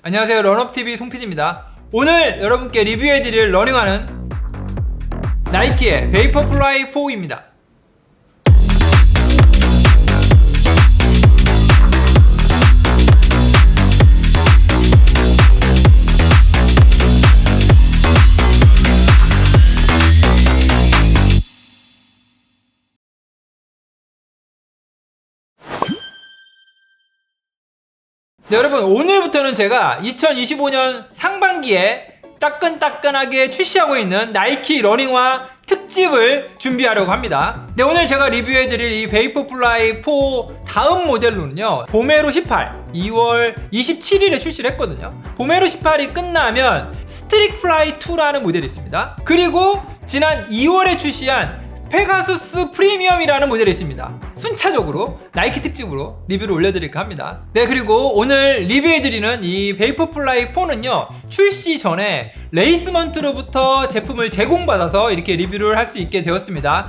안녕하세요, 런업TV 송PD입니다. 오늘 여러분께 리뷰해드릴 러닝화는 나이키의 베이퍼플라이 4입니다. 네, 여러분, 오늘부터는 제가 2025년 상반기에 따끈따끈하게 출시하고 있는 나이키 러닝화 특집을 준비하려고 합니다. 네, 오늘 제가 리뷰해드릴 이 베이퍼플라이 4 다음 모델로는요, 보메로 18 2월 27일에 출시를 했거든요. 보메로 18이 끝나면 스트릭플라이 2라는 모델이 있습니다. 그리고 지난 2월에 출시한 페가수스 프리미엄이라는 모델이 있습니다. 순차적으로 나이키 특집으로 리뷰를 올려드릴까 합니다. 네, 그리고 오늘 리뷰해드리는 이 베이퍼플라이 4는요, 출시 전에 레이스먼트로부터 제품을 제공받아서 이렇게 리뷰를 할 수 있게 되었습니다.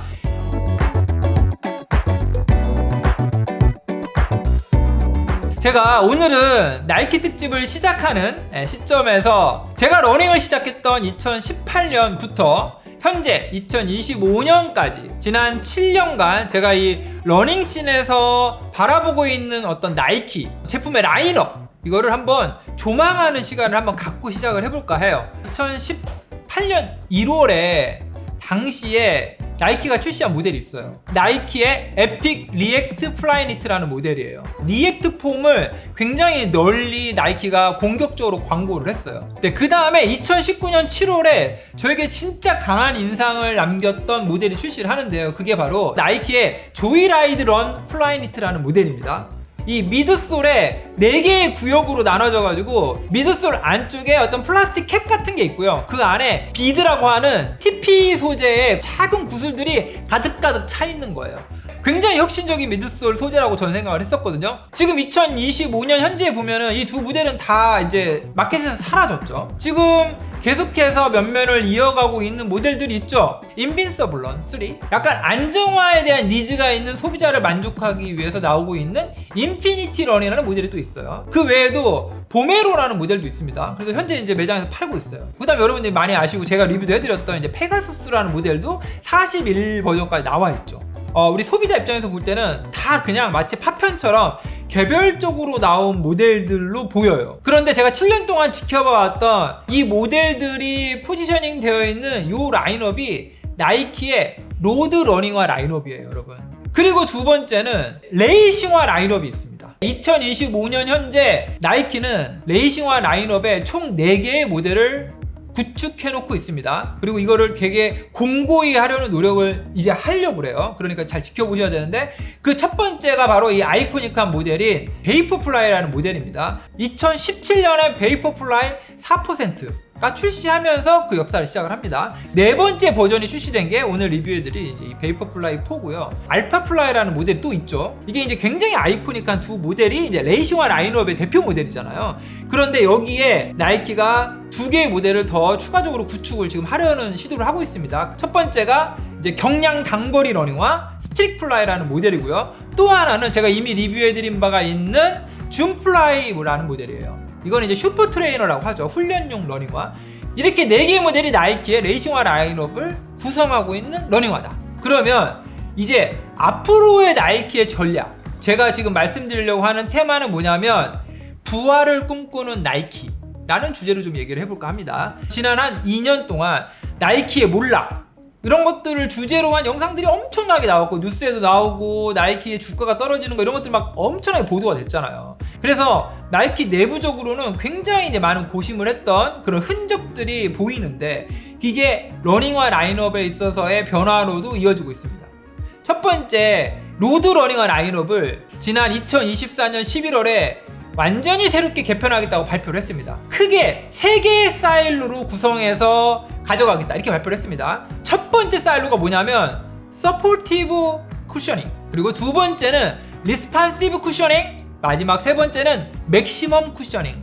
제가 오늘은 나이키 특집을 시작하는 시점에서 제가 러닝을 시작했던 2018년부터 현재 2025년까지 지난 7년간 제가 이 러닝씬에서 바라보고 있는 어떤 나이키 제품의 라인업, 이거를 한번 조망하는 시간을 한번 갖고 시작을 해볼까 해요. 2018년 1월에 당시에 나이키가 출시한 모델이 있어요. 나이키의 에픽 리액트 플라이니트라는 모델이에요. 리액트 폼을 굉장히 널리 나이키가 공격적으로 광고를 했어요. 네, 그 다음에 2019년 7월에 저에게 진짜 강한 인상을 남겼던 모델이 출시를 하는데요. 그게 바로 나이키의 조이라이드 런 플라이니트라는 모델입니다. 이 미드솔에 4개의 구역으로 나눠져 가지고 미드솔 안쪽에 어떤 플라스틱 캡 같은 게 있고요. 그 안에 비드라고 하는 TP 소재의 작은 구슬들이 가득가득 차 있는 거예요. 굉장히 혁신적인 미드솔 소재라고 저는 생각을 했었거든요. 지금 2025년 현재 보면은 이 두 모델은 다 이제 마켓에서 사라졌죠. 지금 계속해서 면면을 이어가고 있는 모델들이 있죠. 인빈서블런 3, 약간 안정화에 대한 니즈가 있는 소비자를 만족하기 위해서 나오고 있는 인피니티 런이라는 모델이 또 있어요. 그 외에도 보메로라는 모델도 있습니다. 그래서 현재 이제 매장에서 팔고 있어요. 그 다음에 여러분들이 많이 아시고 제가 리뷰도 해드렸던 이제 페가수스라는 모델도 41 버전까지 나와 있죠. 우리 소비자 입장에서 볼 때는 다 그냥 마치 파편처럼 개별적으로 나온 모델들로 보여요. 그런데 제가 7년 동안 지켜봐왔던 이 모델들이 포지셔닝 되어 있는 이 라인업이 나이키의 로드 러닝화 라인업이에요, 여러분. 그리고 두 번째는 레이싱화 라인업이 있습니다. 2025년 현재 나이키는 레이싱화 라인업에 총 4개의 모델을 구축해놓고 있습니다. 그리고 이거를 되게 공고히 하려는 노력을 이제 하려고 그래요. 그러니까 잘 지켜보셔야 되는데, 그 첫 번째가 바로 이 아이코닉한 모델인 베이퍼플라이라는 모델입니다. 2017년에 베이퍼플라이 4%가 출시하면서 그 역사를 시작을 합니다. 네 번째 버전이 출시된 게 오늘 리뷰해드릴 이 베이퍼플라이 4고요. 알파플라이라는 모델이 또 있죠. 이게 이제 굉장히 아이코닉한 두 모델이 이제 레이싱화 라인업의 대표 모델이잖아요. 그런데 여기에 나이키가 2개의 모델을 더 추가적으로 구축을 지금 하려는 시도를 하고 있습니다. 첫 번째가 이제 경량 단거리 러닝화 스트릭플라이라는 모델이고요. 또 하나는 제가 이미 리뷰해드린 바가 있는 줌플라이라는 모델이에요. 이건 이제 슈퍼 트레이너라고 하죠. 훈련용 러닝화. 이렇게 4개의 모델이 나이키의 레이싱화 라인업을 구성하고 있는 러닝화다. 그러면 이제 앞으로의 나이키의 전략, 제가 지금 말씀드리려고 하는 테마는 뭐냐면 부활을 꿈꾸는 나이키 라는 주제로 좀 얘기를 해볼까 합니다. 지난 한 2년 동안 나이키의 몰락, 이런 것들을 주제로 한 영상들이 엄청나게 나왔고, 뉴스에도 나오고, 나이키의 주가가 떨어지는 거, 이런 것들 막 엄청나게 보도가 됐잖아요. 그래서 나이키 내부적으로는 굉장히 이제 많은 고심을 했던 그런 흔적들이 보이는데, 이게 러닝화 라인업에 있어서의 변화로도 이어지고 있습니다. 첫 번째, 로드 러닝화 라인업을 지난 2024년 11월에 완전히 새롭게 개편하겠다고 발표를 했습니다. 크게 3개의 사일로로 구성해서 가져가겠다, 이렇게 발표를 했습니다. 첫 번째 사일로가 뭐냐면 서포티브 쿠셔닝, 그리고 두 번째는 리스판시브 쿠셔닝, 마지막 세 번째는 맥시멈 쿠셔닝.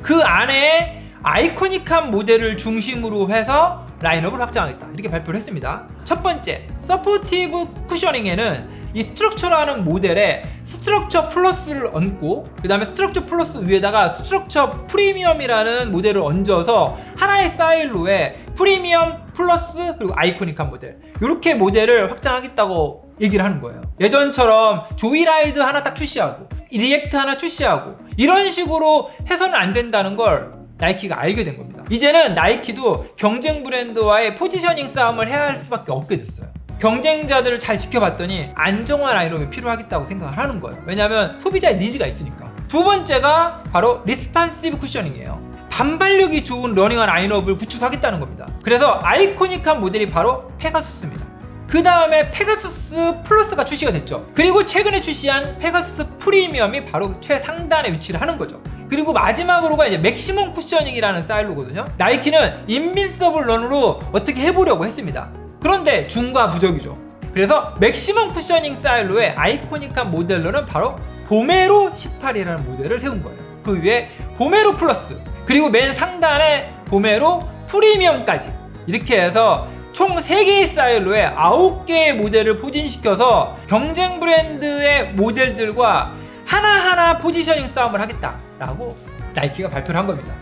그 안에 아이코닉한 모델을 중심으로 해서 라인업을 확장하겠다, 이렇게 발표를 했습니다. 첫 번째 서포티브 쿠셔닝에는 이 스트럭처라는 모델에 스트럭처 플러스를 얹고 그 다음에 스트럭처 플러스 위에다가 스트럭처 프리미엄이라는 모델을 얹어서 하나의 사일로에 프리미엄 플러스 그리고 아이코닉한 모델, 이렇게 모델을 확장하겠다고 얘기를 하는 거예요. 예전처럼 조이라이드 하나 딱 출시하고 리액트 하나 출시하고 이런 식으로 해서는 안 된다는 걸 나이키가 알게 된 겁니다. 이제는 나이키도 경쟁 브랜드와의 포지셔닝 싸움을 해야 할 수밖에 없게 됐어요. 경쟁자들을 잘 지켜봤더니 안정화 라인업이 필요하겠다고 생각을 하는 거예요. 왜냐하면 소비자의 니즈가 있으니까. 두 번째가 바로 리스판시브 쿠셔닝이에요. 반발력이 좋은 러닝화 라인업을 구축하겠다는 겁니다. 그래서 아이코닉한 모델이 바로 페가수스입니다. 그 다음에 페가수스 플러스가 출시가 됐죠. 그리고 최근에 출시한 페가수스 프리미엄이 바로 최상단에 위치를 하는 거죠. 그리고 마지막으로가 이제 맥시멈 쿠셔닝이라는 사일로거든요. 나이키는 인빈서블 런으로 어떻게 해보려고 했습니다. 그런데 중과 부적이죠. 그래서 맥시멈 쿠셔닝 사일로의 아이코닉한 모델로는 바로 보메로 18이라는 모델을 세운 거예요. 그 위에 보메로 플러스, 그리고 맨 상단에 보메로 프리미엄까지, 이렇게 해서 총 3개의 사일로에 9개의 모델을 포진시켜서 경쟁 브랜드의 모델들과 하나하나 포지셔닝 싸움을 하겠다라고 나이키가 발표를 한 겁니다.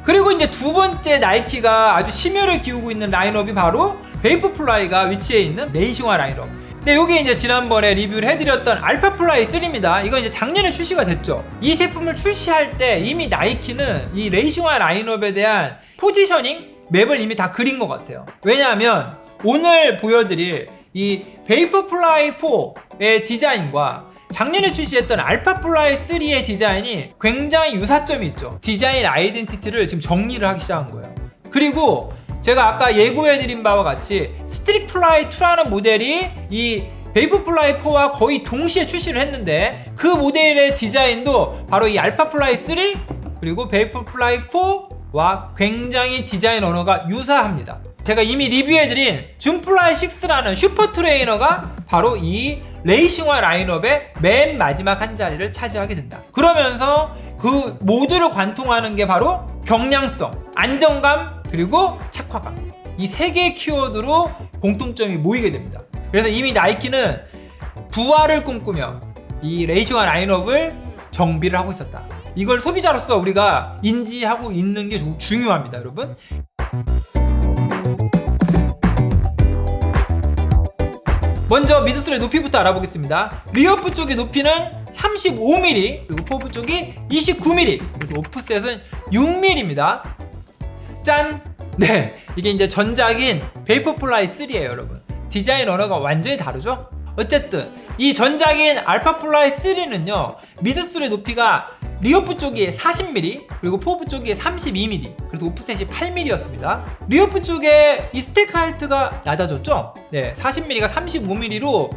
그리고 이제 두 번째 나이키가 아주 심혈을 기울이고 있는 라인업이 바로 베이퍼플라이가 위치해 있는 레이싱화 라인업. 근데 이게 이제 지난번에 리뷰를 해드렸던 알파플라이 3입니다. 이건 이제 작년에 출시가 됐죠. 이 제품을 출시할 때 이미 나이키는 이 레이싱화 라인업에 대한 포지셔닝 맵을 이미 다 그린 것 같아요. 왜냐하면 오늘 보여드릴 이 베이퍼플라이 4의 디자인과 작년에 출시했던 알파플라이 3의 디자인이 굉장히 유사점이 있죠. 디자인 아이덴티티를 지금 정리를 하기 시작한 거예요. 그리고 제가 아까 예고해드린 바와 같이 스트릭플라이 2라는 모델이 이 베이퍼플라이 4와 거의 동시에 출시를 했는데 그 모델의 디자인도 바로 이 알파플라이 3 그리고 베이퍼플라이 4와 굉장히 디자인 언어가 유사합니다. 제가 이미 리뷰해드린 줌플라이 6라는 슈퍼 트레이너가 바로 이 레이싱화 라인업의 맨 마지막 한 자리를 차지하게 된다. 그러면서 그 모두를 관통하는 게 바로 경량성, 안정감, 그리고 착화감, 이 3개의 키워드로 공통점이 모이게 됩니다. 그래서 이미 나이키는 부활을 꿈꾸며 이 레이싱화 라인업을 정비를 하고 있었다. 이걸 소비자로서 우리가 인지하고 있는 게 중요합니다, 여러분. 먼저 미드솔의 높이부터 알아보겠습니다. 리어프 쪽의 높이는 35mm, 그리고 포브 쪽이 29mm, 그래서 오프셋은 6mm입니다. 짠! 네, 이게 이제 전작인 베이퍼플라이 3예요, 여러분. 디자인 언어가 완전히 다르죠? 어쨌든 이 전작인 알파플라이 3는요, 미드솔의 높이가 리어프 쪽이 40mm, 그리고 포브 쪽이 32mm, 그래서 오프셋이 8mm였습니다. 리어프 쪽에 이 스택 하이트가 낮아졌죠? 네, 40mm가 35mm로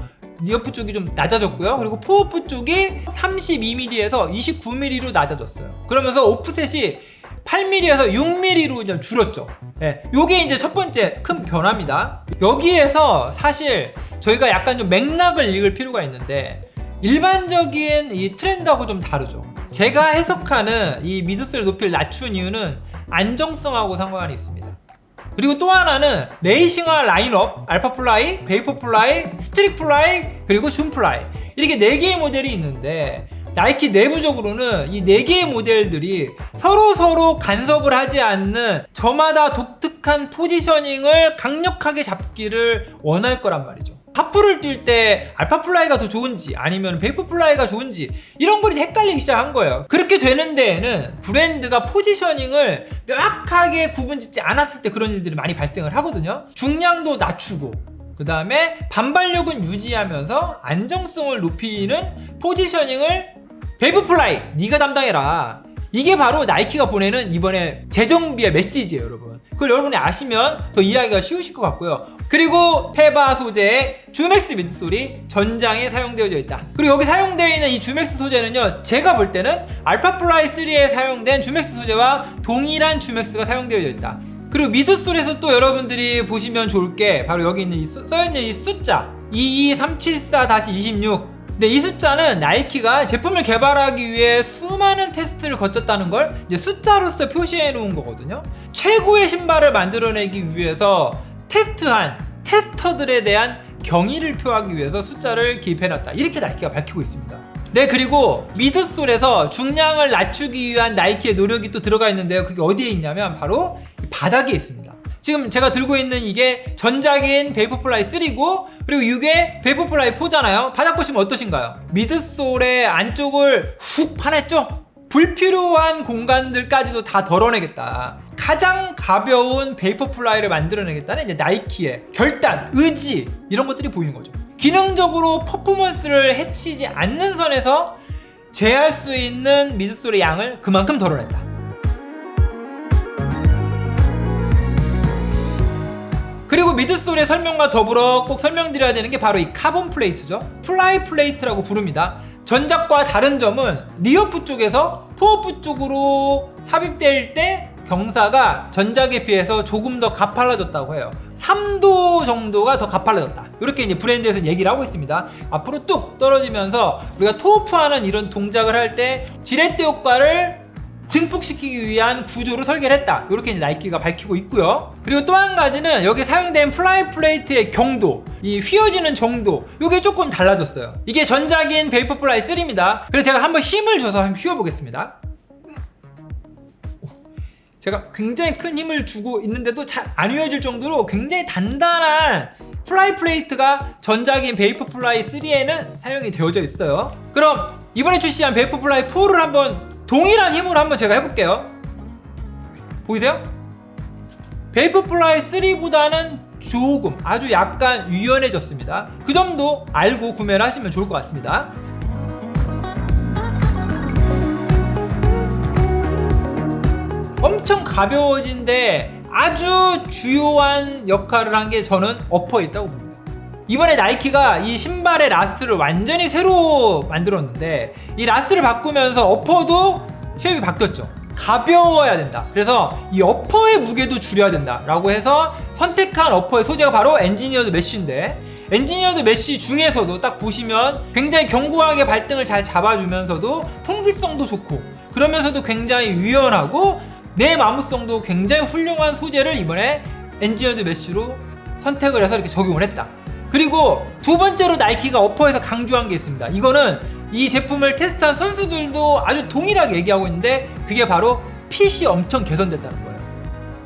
리어프 쪽이 좀 낮아졌고요. 그리고 포어프 쪽이 32mm에서 29mm로 낮아졌어요. 그러면서 오프셋이 8mm에서 6mm로 좀 줄었죠. 네, 요게 이제 첫 번째 큰 변화입니다. 여기에서 사실 저희가 약간 좀 맥락을 읽을 필요가 있는데, 일반적인 이 트렌드하고 좀 다르죠. 제가 해석하는 이 미드솔 높이를 낮춘 이유는 안정성하고 상관이 있습니다. 그리고 또 하나는 레이싱화 라인업, 알파플라이, 베이퍼플라이, 스트릭플라이, 그리고 줌플라이, 이렇게 4개의 모델이 있는데 나이키 내부적으로는 이 4개의 모델들이 서로 간섭을 하지 않는 저마다 독특한 포지셔닝을 강력하게 잡기를 원할 거란 말이죠. 하프를 뛸 때 알파플라이가 더 좋은지 아니면 베이퍼플라이가 좋은지 이런 걸 헷갈리기 시작한 거예요. 그렇게 되는 데에는 브랜드가 포지셔닝을 명확하게 구분짓지 않았을 때 그런 일들이 많이 발생을 하거든요. 중량도 낮추고 그 다음에 반발력은 유지하면서 안정성을 높이는 포지셔닝을 베이퍼플라이 네가 담당해라. 이게 바로 나이키가 보내는 이번에 재정비의 메시지예요, 여러분. 그걸 여러분이 아시면 더 이해하기가 쉬우실 것 같고요. 그리고 페바 소재의 주맥스 미드솔이 전장에 사용되어져 있다. 그리고 여기 사용되어 있는 이 주맥스 소재는요, 제가 볼 때는 알파플라이 3에 사용된 주맥스 소재와 동일한 주맥스가 사용되어져 있다. 그리고 미드솔에서 또 여러분들이 보시면 좋을 게 바로 여기 있는 이 써있는 이 숫자 22374-26. 근데 이 숫자는 나이키가 제품을 개발하기 위해 수많은 테스트를 거쳤다는 걸 이제 숫자로서 표시해 놓은 거거든요. 최고의 신발을 만들어내기 위해서 테스트한 테스터들에 대한 경의를 표하기 위해서 숫자를 기입해 놨다. 이렇게 나이키가 밝히고 있습니다. 네, 그리고 미드솔에서 중량을 낮추기 위한 나이키의 노력이 또 들어가 있는데요. 그게 어디에 있냐면 바로 바닥에 있습니다. 지금 제가 들고 있는 이게 전작인 베이퍼플라이 3고 그리고 이게 베이퍼플라이 4잖아요. 바닥 보시면 어떠신가요? 미드솔의 안쪽을 훅 파냈죠? 불필요한 공간들까지도 다 덜어내겠다. 가장 가벼운 베이퍼플라이를 만들어내겠다는 이제 나이키의 결단, 의지 이런 것들이 보이는 거죠. 기능적으로 퍼포먼스를 해치지 않는 선에서 제할 수 있는 미드솔의 양을 그만큼 덜어냈다. 그리고 미드솔의 설명과 더불어 꼭 설명드려야 되는 게 바로 이 카본 플레이트죠. 플라이 플레이트라고 부릅니다. 전작과 다른 점은 리어프 쪽에서 포어프 쪽으로 삽입될 때 경사가 전작에 비해서 조금 더 가팔라졌다고 해요. 3도 정도가 더 가팔라졌다. 이렇게 이제 브랜드에서 얘기를 하고 있습니다. 앞으로 뚝 떨어지면서 우리가 토어프하는 이런 동작을 할 때 지렛대 효과를 증폭시키기 위한 구조로 설계를 했다. 이렇게 이제 나이키가 밝히고 있고요. 그리고 또 한 가지는 여기 사용된 플라이 플레이트의 경도, 이 휘어지는 정도, 이게 조금 달라졌어요. 이게 전작인 베이퍼플라이 3입니다. 그래서 제가 한번 힘을 줘서 한번 휘어보겠습니다. 제가 굉장히 큰 힘을 주고 있는데도 잘 안 휘어질 정도로 굉장히 단단한 플라이 플레이트가 전작인 베이퍼플라이 3에는 사용이 되어져 있어요. 그럼 이번에 출시한 베이퍼플라이 4를 한번 동일한 힘으로 한번 제가 해볼게요. 보이세요? 베이퍼플라이 3보다는 조금 아주 약간 유연해졌습니다. 그 점도 알고 구매를 하시면 좋을 것 같습니다. 엄청 가벼워진데 아주 주요한 역할을 한 게 저는 어퍼에 있다고 봅니다. 이번에 나이키가 이 신발의 라스트를 완전히 새로 만들었는데 이 라스트를 바꾸면서 어퍼도 쉐입이 바뀌었죠. 가벼워야 된다. 그래서 이 어퍼의 무게도 줄여야 된다 라고 해서 선택한 어퍼의 소재가 바로 엔지니어드 메쉬인데, 엔지니어드 메쉬 중에서도 딱 보시면 굉장히 견고하게 발등을 잘 잡아주면서도 통기성도 좋고 그러면서도 굉장히 유연하고 내마무성도 굉장히 훌륭한 소재를 이번에 엔지니어드 메쉬로 선택을 해서 이렇게 적용을 했다. 그리고 두 번째로 나이키가 어퍼에서 강조한 게 있습니다. 이거는 이 제품을 테스트한 선수들도 아주 동일하게 얘기하고 있는데 그게 바로 핏이 엄청 개선됐다는 거예요.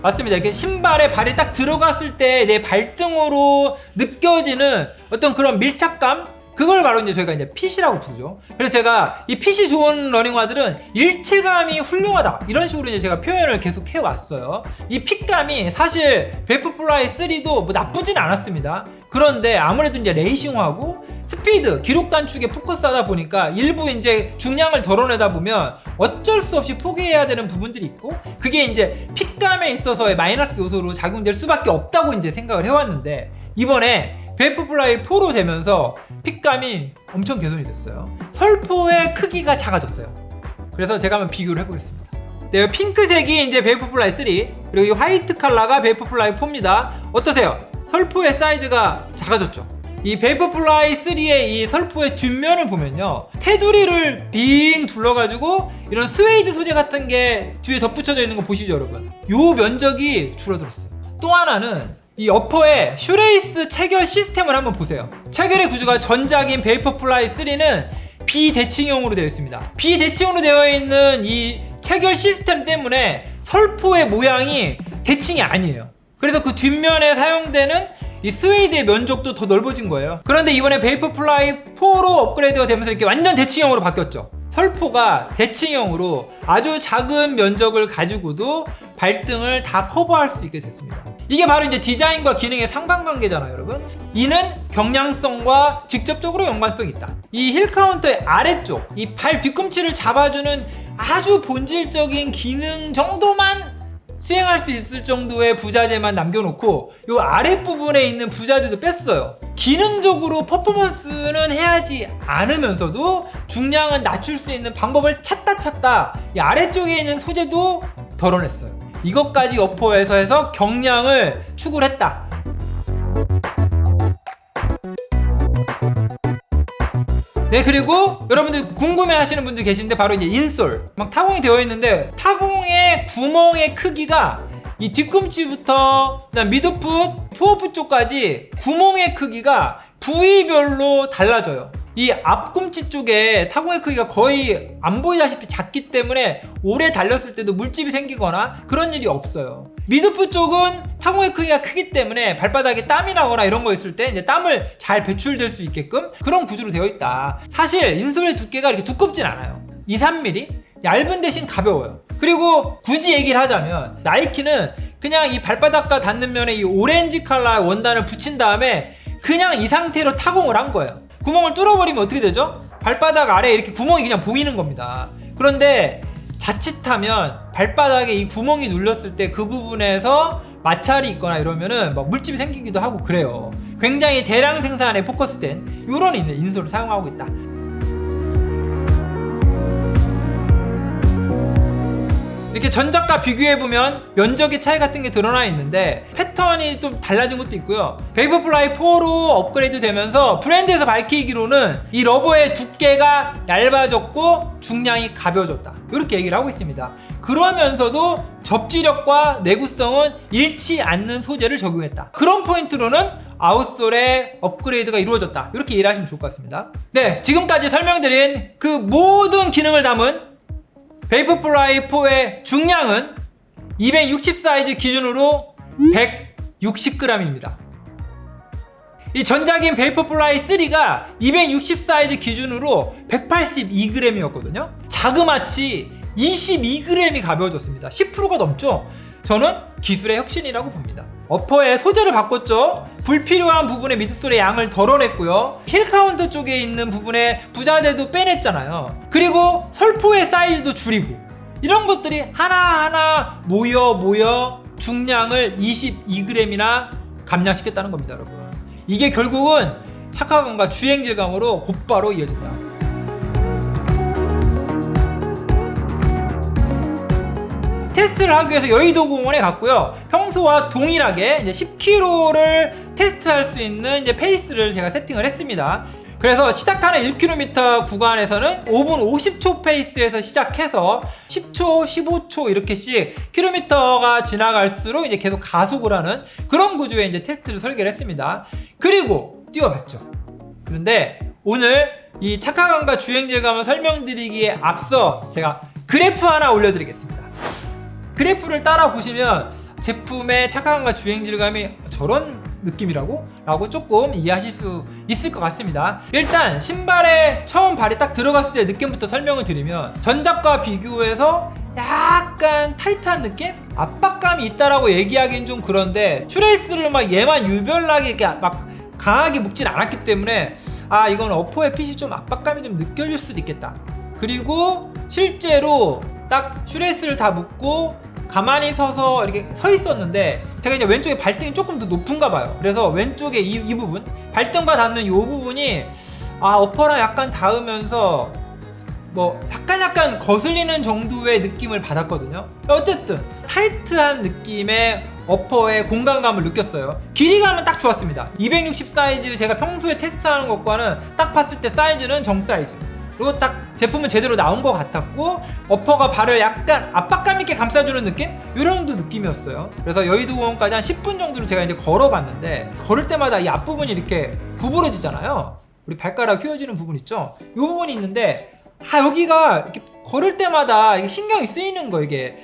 맞습니다. 이렇게 신발에 발이 딱 들어갔을 때 내 발등으로 느껴지는 어떤 그런 밀착감, 그걸 바로 이제 저희가 이제 핏이라고 부르죠. 그래서 제가 이 핏이 좋은 러닝화들은 일체감이 훌륭하다 이런 식으로 이제 제가 표현을 계속 해왔어요. 이 핏감이 사실 베이퍼플라이 3도 뭐 나쁘진 않았습니다. 그런데 아무래도 이제 레이싱화고 스피드, 기록 단축에 포커스하다 보니까 일부 이제 중량을 덜어내다 보면 어쩔 수 없이 포기해야 되는 부분들이 있고 그게 이제 핏감에 있어서의 마이너스 요소로 작용될 수밖에 없다고 이제 생각을 해왔는데 이번에 베이퍼플라이 4로 되면서 핏감이 엄청 개선이 됐어요. 설포의 크기가 작아졌어요. 그래서 제가 한번 비교를 해보겠습니다. 네, 핑크색이 이제 베이퍼플라이 3, 그리고 이 화이트 컬러가 베이퍼플라이 4입니다. 어떠세요? 설포의 사이즈가 작아졌죠? 이 베이퍼플라이 3의 이 설포의 뒷면을 보면요, 테두리를 빙 둘러가지고 이런 스웨이드 소재 같은 게 뒤에 덧붙여져 있는 거 보시죠, 여러분? 요 면적이 줄어들었어요. 또 하나는 이 어퍼의 슈레이스 체결 시스템을 한번 보세요. 체결의 구조가 전작인 베이퍼플라이 3는 비대칭형으로 되어 있습니다. 비대칭으로 되어 있는 이 체결 시스템 때문에 설포의 모양이 대칭이 아니에요. 그래서 그 뒷면에 사용되는 이 스웨이드의 면적도 더 넓어진 거예요. 그런데 이번에 베이퍼플라이 4로 업그레이드가 되면서 이렇게 완전 대칭형으로 바뀌었죠. 설포가 대칭형으로 아주 작은 면적을 가지고도 발등을 다 커버할 수 있게 됐습니다. 이게 바로 이제 디자인과 기능의 상관관계잖아요, 여러분. 이는 경량성과 직접적으로 연관성이 있다. 이 힐 카운터의 아래쪽, 이 발 뒤꿈치를 잡아주는 아주 본질적인 기능 정도만 수행할 수 있을 정도의 부자재만 남겨놓고 이 아랫부분에 있는 부자재도 뺐어요. 기능적으로 퍼포먼스는 해야지 않으면서도 중량은 낮출 수 있는 방법을 찾다 이 아래쪽에 있는 소재도 덜어냈어요. 이것까지 어퍼에서 해서 경량을 추구를 했다. 네, 그리고 여러분들 궁금해 하시는 분들 계신데 바로 이제 인솔 막 타공이 되어 있는데 타공의 구멍의 크기가 이 뒤꿈치부터 그다음 미드풋, 포어풋 쪽까지 구멍의 크기가 부위별로 달라져요. 이 앞꿈치 쪽에 타공의 크기가 거의 안 보이다시피 작기 때문에 오래 달렸을 때도 물집이 생기거나 그런 일이 없어요. 미드풋 쪽은 타공의 크기가 크기 때문에 발바닥에 땀이 나거나 이런 거 있을 때 이제 땀을 잘 배출될 수 있게끔 그런 구조로 되어 있다. 사실 인솔의 두께가 이렇게 두껍진 않아요. 2-3mm? 얇은 대신 가벼워요. 그리고 굳이 얘기를 하자면 나이키는 그냥 이 발바닥과 닿는 면에 이 오렌지 컬러의 원단을 붙인 다음에 그냥 이 상태로 타공을 한 거예요. 구멍을 뚫어버리면 어떻게 되죠? 발바닥 아래에 이렇게 구멍이 그냥 보이는 겁니다. 그런데 자칫하면 발바닥에 이 구멍이 눌렸을 때 그 부분에서 마찰이 있거나 이러면은 막 물집이 생기기도 하고 그래요. 굉장히 대량 생산에 포커스된 이런 인솔을 사용하고 있다. 이렇게 전작과 비교해보면 면적의 차이 같은 게 드러나 있는데 패턴이 좀 달라진 것도 있고요. 베이퍼플라이 4로 업그레이드 되면서 브랜드에서 밝히기로는 이 러버의 두께가 얇아졌고 중량이 가벼워졌다, 이렇게 얘기를 하고 있습니다. 그러면서도 접지력과 내구성은 잃지 않는 소재를 적용했다. 그런 포인트로는 아웃솔의 업그레이드가 이루어졌다, 이렇게 이해를 하시면 좋을 것 같습니다. 네, 지금까지 설명드린 그 모든 기능을 담은 베이퍼플라이 4의 중량은 260 사이즈 기준으로 160g입니다. 이 전작인 베이퍼플라이 3가 260 사이즈 기준으로 182g이었거든요. 자그마치 22g이 가벼워졌습니다. 10%가 넘죠? 저는 기술의 혁신이라고 봅니다. 어퍼의 소재를 바꿨죠. 불필요한 부분의 미드솔의 양을 덜어냈고요. 힐 카운터 쪽에 있는 부분에 부자재도 빼냈잖아요. 그리고 설포의 사이즈도 줄이고, 이런 것들이 하나하나 모여 중량을 22g이나 감량시켰다는 겁니다, 여러분. 이게 결국은 착화감과 주행 질감으로 곧바로 이어진다. 테스트를 하기 위해서 여의도 공원에 갔고요. 평소와 동일하게 이제 10km를 테스트할 수 있는 이제 페이스를 제가 세팅을 했습니다. 그래서 시작하는 1km 구간에서는 5분 50초 페이스에서 시작해서 10초, 15초 이렇게씩 킬로미터가 지나갈수록 이제 계속 가속을 하는 그런 구조의 이제 테스트를 설계를 했습니다. 그리고 뛰어봤죠. 그런데 오늘 이 착화감과 주행 질감을 설명드리기에 앞서 제가 그래프 하나 올려드리겠습니다. 그래프를 따라 보시면 제품의 착화감과 주행 질감이 저런 느낌이라고? 라고 조금 이해하실 수 있을 것 같습니다. 일단 신발에 처음 발이 딱 들어갔을 때 느낌부터 설명을 드리면 전작과 비교해서 약간 타이트한 느낌? 압박감이 있다라고 얘기하기는 좀 그런데 슈레이스를 막 얘만 유별나게 이렇게 막 강하게 묶진 않았기 때문에 아, 이건 어퍼의 핏이 좀 압박감이 좀 느껴질 수도 있겠다. 그리고 실제로 딱 슈레이스를 다 묶고 가만히 서서 이렇게 서 있었는데 제가 이제 왼쪽에 발등이 조금 더 높은가 봐요. 그래서 왼쪽에 이 부분, 발등과 닿는 이 부분이 어퍼랑 약간 닿으면서 뭐 약간 거슬리는 정도의 느낌을 받았거든요. 어쨌든 타이트한 느낌의 어퍼의 공간감을 느꼈어요. 길이감은 딱 좋았습니다. 260 사이즈, 제가 평소에 테스트하는 것과는 딱 봤을 때 사이즈는 정 사이즈, 그리고 딱 제품은 제대로 나온 것 같았고 어퍼가 발을 약간 압박감 있게 감싸주는 느낌? 이런 정도 느낌이었어요. 그래서 여의도 공원까지 한 10분 정도를 제가 이제 걸어봤는데 걸을 때마다 이 앞부분이 이렇게 구부러지잖아요. 우리 발가락 휘어지는 부분 있죠? 이 부분이 있는데 여기가 이렇게 걸을 때마다 이게 신경이 쓰이는 거. 이게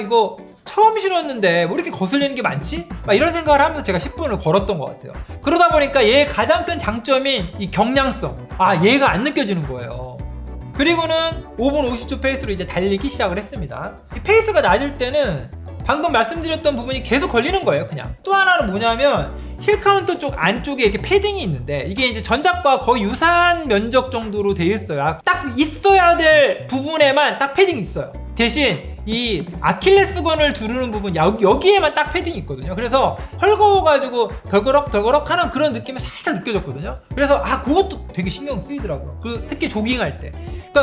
이거 처음 신었는데 뭐 이렇게 거슬리는 게 많지? 막 이런 생각을 하면서 제가 10분을 걸었던 것 같아요. 그러다 보니까 얘의 가장 큰 장점인 이 경량성, 얘가 안 느껴지는 거예요. 그리고는 5분 50초 페이스로 이제 달리기 시작을 했습니다. 이 페이스가 낮을 때는 방금 말씀드렸던 부분이 계속 걸리는 거예요. 그냥 또 하나는 뭐냐면 힐 카운터 쪽 안쪽에 이렇게 패딩이 있는데 이게 이제 전작과 거의 유사한 면적 정도로 되어 있어요. 딱 있어야 될 부분에만 딱 패딩이 있어요. 대신 이 아킬레스건을 두르는 부분 여기에만 딱 패딩이 있거든요. 그래서 헐거워가지고 덜거럭 하는 그런 느낌이 살짝 느껴졌거든요. 그래서 그것도 되게 신경 쓰이더라고요. 특히 조깅할 때.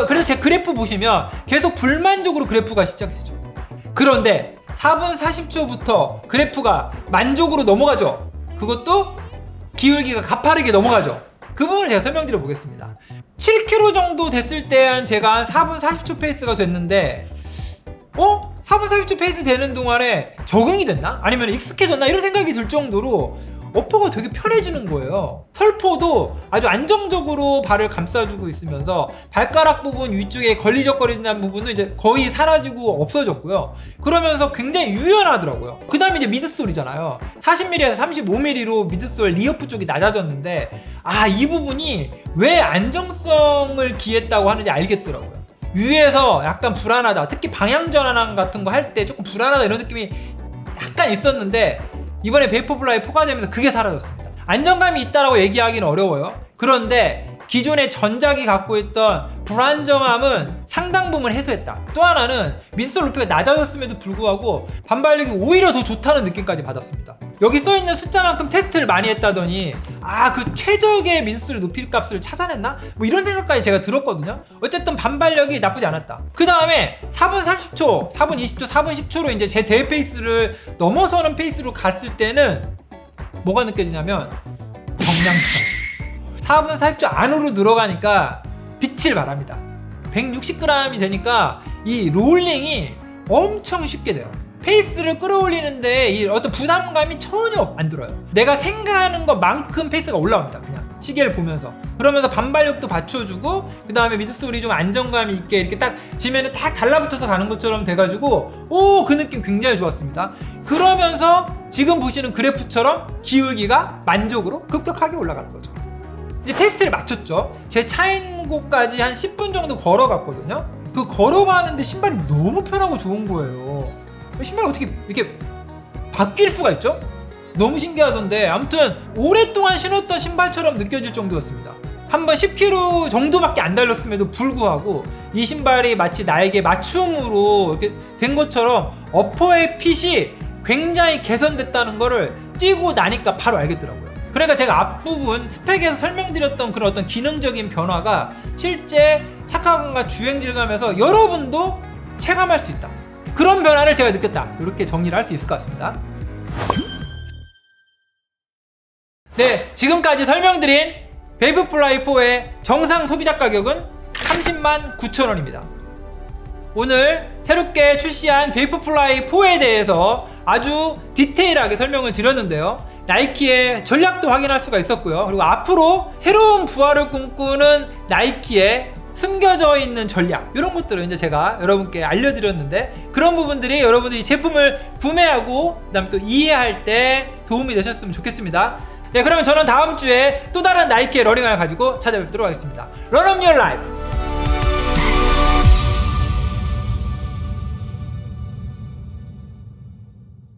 그래서 제 그래프 보시면 계속 불만족으로 그래프가 시작이 되죠. 그런데 4분 40초부터 그래프가 만족으로 넘어가죠. 그것도 기울기가 가파르게 넘어가죠. 그 부분을 제가 설명드려 보겠습니다. 7km 정도 됐을 때 제가 한 4분 40초 페이스가 됐는데 4분 40초 페이스 되는 동안에 적응이 됐나? 아니면 익숙해졌나? 이런 생각이 들 정도로 어퍼가 되게 편해지는 거예요. 설포도 아주 안정적으로 발을 감싸주고 있으면서 발가락 부분 위쪽에 걸리적거리는 부분은 이제 거의 사라지고 없어졌고요. 그러면서 굉장히 유연하더라고요. 그 다음에 이제 미드솔이잖아요. 40mm에서 35mm로 미드솔 리어프 쪽이 낮아졌는데 이 부분이 왜 안정성을 기했다고 하는지 알겠더라고요. 위에서 약간 불안하다, 특히 방향 전환 같은 거 할 때 조금 불안하다 이런 느낌이 약간 있었는데 이번에 베이퍼플라이 4가 되면서 그게 사라졌습니다. 안정감이 있다라고 얘기하기는 어려워요. 그런데 기존의 전작이 갖고 있던 불안정함은 상당 부분 해소했다. 또 하나는 미드솔 높이가 낮아졌음에도 불구하고 반발력이 오히려 더 좋다는 느낌까지 받았습니다. 여기 써있는 숫자만큼 테스트를 많이 했다더니 그 최적의 미드솔 높이 값을 찾아냈나? 뭐 이런 생각까지 제가 들었거든요. 어쨌든 반발력이 나쁘지 않았다. 그 다음에 4분 30초, 4분 20초, 4분 10초로 이제 제 대회 페이스를 넘어서는 페이스로 갔을 때는 뭐가 느껴지냐면 경량성. 4분 40초 안으로 들어가니까 빛을 발합니다. 160g이 되니까 이 롤링이 엄청 쉽게 돼요. 페이스를 끌어올리는데 이 어떤 부담감이 전혀 안 들어요. 내가 생각하는 것만큼 페이스가 올라옵니다. 그냥 시계를 보면서. 그러면서 반발력도 받쳐주고 그 다음에 미드솔이 좀 안정감이 있게 이렇게 딱 지면에 딱 달라붙어서 가는 것처럼 돼가지고 그 느낌 굉장히 좋았습니다. 그러면서 지금 보시는 그래프처럼 기울기가 만족으로 급격하게 올라가는 거죠. 이제 테스트를 마쳤죠. 제 차 있는 곳까지 한 10분 정도 걸어갔거든요. 그 걸어가는데 신발이 너무 편하고 좋은 거예요. 신발이 어떻게 이렇게 바뀔 수가 있죠? 너무 신기하던데 아무튼 오랫동안 신었던 신발처럼 느껴질 정도였습니다. 한번 10km 정도밖에 안 달렸음에도 불구하고 이 신발이 마치 나에게 맞춤으로 이렇게 된 것처럼 어퍼의 핏이 굉장히 개선됐다는 거를 뛰고 나니까 바로 알겠더라고요. 그러니까 제가 앞부분 스펙에서 설명드렸던 그런 어떤 기능적인 변화가 실제 착화감과 주행질감에서 여러분도 체감할 수 있다. 그런 변화를 제가 느꼈다. 이렇게 정리를 할 수 있을 것 같습니다. 네, 지금까지 설명드린 베이퍼플라이 4의 정상 소비자 가격은 309,000원입니다. 오늘 새롭게 출시한 베이퍼플라이 4에 대해서 아주 디테일하게 설명을 드렸는데요. 나이키의 전략도 확인할 수가 있었고요. 그리고 앞으로 새로운 부활을 꿈꾸는 나이키의 숨겨져 있는 전략, 이런 것들을 이제 제가 여러분께 알려드렸는데 그런 부분들이 여러분들이 제품을 구매하고 그다음에 또 이해할 때 도움이 되셨으면 좋겠습니다. 네, 그러면 저는 다음 주에 또 다른 나이키의 러닝화를 가지고 찾아뵙도록 하겠습니다. Run up your life!